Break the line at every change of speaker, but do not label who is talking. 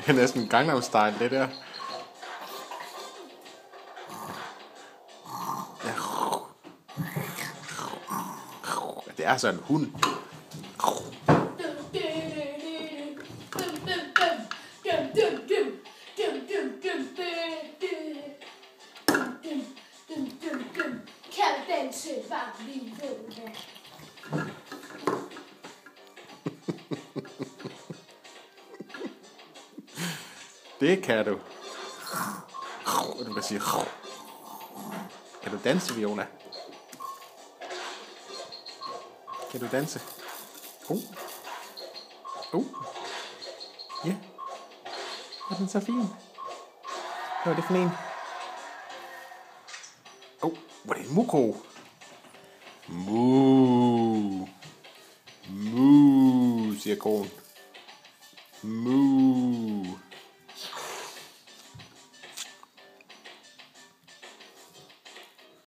Det er næsten Gangnam Style, det der. Det er sådan en hund.
Kan danse, hvad vi vil.
Det kan du. Du kan sige. Kan du danse, Viola? Kan du danse? Ja. Er den så fin? Hvad er det for en? Hvor er det en muko? Mu, siger konen. Mu.